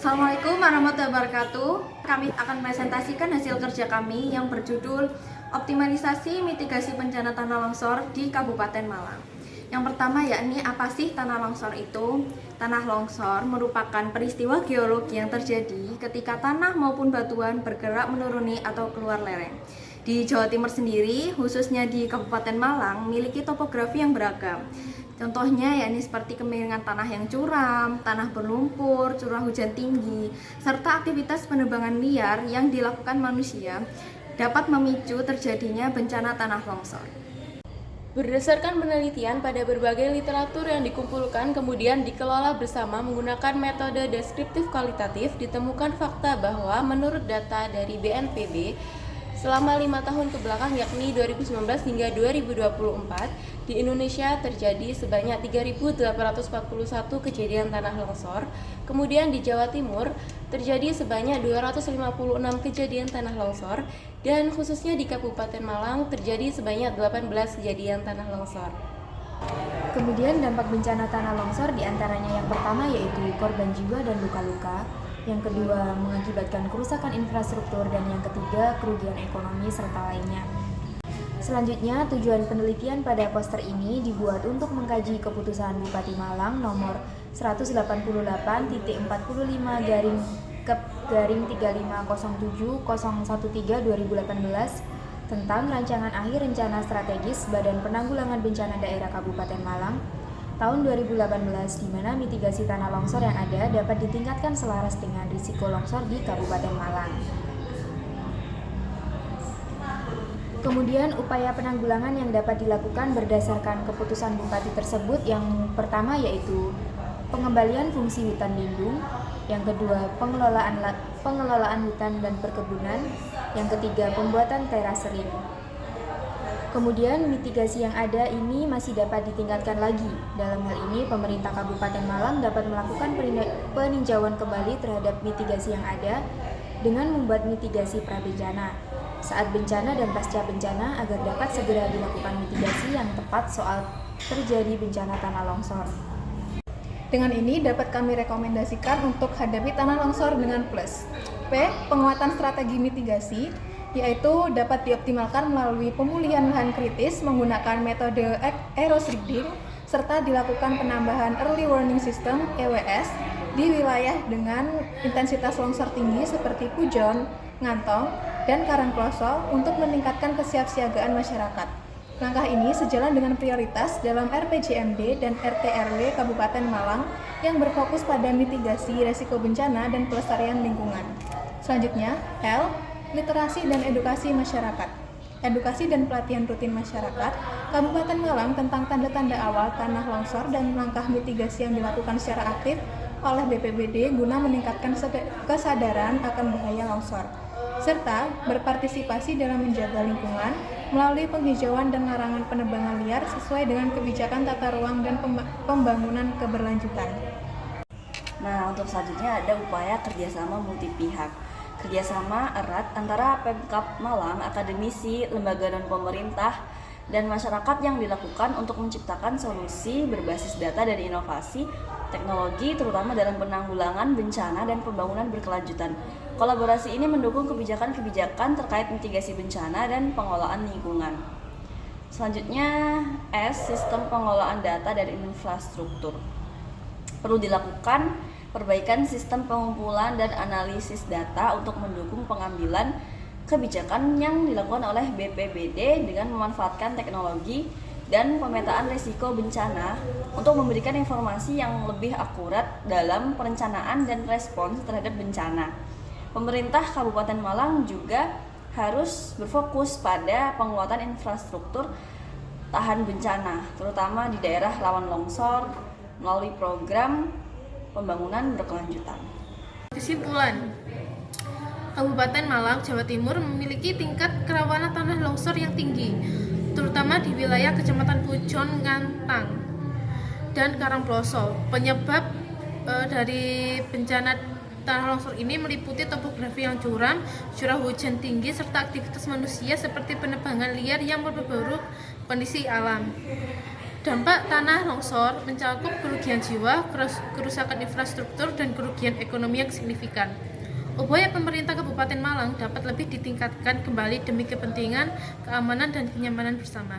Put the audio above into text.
Assalamualaikum warahmatullahi wabarakatuh. Kami akan presentasikan hasil kerja kami yang berjudul Optimalisasi Mitigasi Bencana Tanah Longsor di Kabupaten Malang. Yang pertama yakni apa sih tanah longsor itu? Tanah longsor merupakan peristiwa geologi yang terjadi ketika tanah maupun batuan bergerak menuruni atau keluar lereng. Di Jawa Timur sendiri, khususnya di Kabupaten Malang, memiliki topografi yang beragam. Contohnya yakni seperti kemiringan tanah yang curam, tanah berlumpur, curah hujan tinggi, serta aktivitas penebangan liar yang dilakukan manusia dapat memicu terjadinya bencana tanah longsor. Berdasarkan penelitian pada berbagai literatur yang dikumpulkan kemudian dikelola bersama menggunakan metode deskriptif kualitatif, ditemukan fakta bahwa menurut data dari BNPB, selama 5 tahun kebelakang yakni 2019 hingga 2024, di Indonesia terjadi sebanyak 3.841 kejadian tanah longsor. Kemudian di Jawa Timur terjadi sebanyak 256 kejadian tanah longsor, dan khususnya di Kabupaten Malang terjadi sebanyak 18 kejadian tanah longsor. Kemudian dampak bencana tanah longsor diantaranya yang pertama yaitu korban jiwa dan luka-luka, yang kedua mengakibatkan kerusakan infrastruktur, dan yang ketiga kerugian ekonomi serta lainnya. Selanjutnya, tujuan penelitian pada poster ini dibuat untuk mengkaji keputusan Bupati Malang nomor 188/3507/3507/2018 tentang rancangan akhir rencana strategis Badan Penanggulangan Bencana Daerah Kabupaten Malang tahun 2018, di mana mitigasi tanah longsor yang ada dapat ditingkatkan selaras dengan risiko longsor di Kabupaten Malang. Kemudian upaya penanggulangan yang dapat dilakukan berdasarkan keputusan Bupati tersebut, yang pertama yaitu pengembalian fungsi hutan lindung, yang kedua pengelolaan hutan dan perkebunan, yang ketiga pembuatan terasering. Kemudian mitigasi yang ada ini masih dapat ditingkatkan lagi. Dalam hal ini pemerintah Kabupaten Malang dapat melakukan peninjauan kembali terhadap mitigasi yang ada dengan membuat mitigasi prabencana saat bencana dan pasca bencana agar dapat segera dilakukan mitigasi yang tepat soal terjadi bencana tanah longsor. Dengan ini dapat kami rekomendasikan untuk hadapi tanah longsor dengan plus. P. Penguatan strategi mitigasi, yaitu dapat dioptimalkan melalui pemulihan lahan kritis menggunakan metode aeroshrinking serta dilakukan penambahan early warning system (EWS) di wilayah dengan intensitas longsor tinggi seperti Pujon, Ngantong, dan Karangploso untuk meningkatkan kesiapsiagaan masyarakat. Langkah ini sejalan dengan prioritas dalam RPJMD dan RT/RW Kabupaten Malang yang berfokus pada mitigasi risiko bencana dan pelestarian lingkungan. Selanjutnya, L. Literasi dan edukasi masyarakat. Edukasi dan pelatihan rutin masyarakat Kabupaten Malang tentang tanda-tanda awal tanah longsor dan langkah mitigasi yang dilakukan secara aktif oleh BPBD guna meningkatkan kesadaran akan bahaya longsor, serta berpartisipasi dalam menjaga lingkungan melalui penghijauan dan larangan penebangan liar sesuai dengan kebijakan tata ruang dan pembangunan keberlanjutan. Nah, untuk selanjutnya ada upaya kerjasama multi pihak. Kerjasama erat antara Pemkab Malang, akademisi, lembaga dan pemerintah, dan masyarakat yang dilakukan untuk menciptakan solusi berbasis data dan inovasi teknologi, terutama dalam penanggulangan bencana dan pembangunan berkelanjutan. Kolaborasi ini mendukung kebijakan-kebijakan terkait mitigasi bencana dan pengelolaan lingkungan. Selanjutnya, S. Sistem pengelolaan data dan infrastruktur. Perlu dilakukan perbaikan sistem pengumpulan dan analisis data untuk mendukung pengambilan kebijakan yang dilakukan oleh BPBD dengan memanfaatkan teknologi dan pemetaan risiko bencana untuk memberikan informasi yang lebih akurat dalam perencanaan dan respons terhadap bencana. Pemerintah Kabupaten Malang juga harus berfokus pada penguatan infrastruktur tahan bencana, terutama di daerah rawan longsor melalui program pembangunan berkelanjutan. Kesimpulan, Kabupaten Malang, Jawa Timur memiliki tingkat kerawanan tanah longsor yang tinggi, terutama di wilayah Kecamatan Pujon, Ngantang, dan Karangploso. Penyebab dari bencana tanah longsor ini meliputi topografi yang curam, curah hujan tinggi, serta aktivitas manusia seperti penebangan liar yang memperburuk kondisi alam. Dampak tanah longsor mencakup kerugian jiwa, kerusakan infrastruktur, dan kerugian ekonomi yang signifikan. Upaya pemerintah Kabupaten Malang dapat lebih ditingkatkan kembali demi kepentingan, keamanan, dan kenyamanan bersama.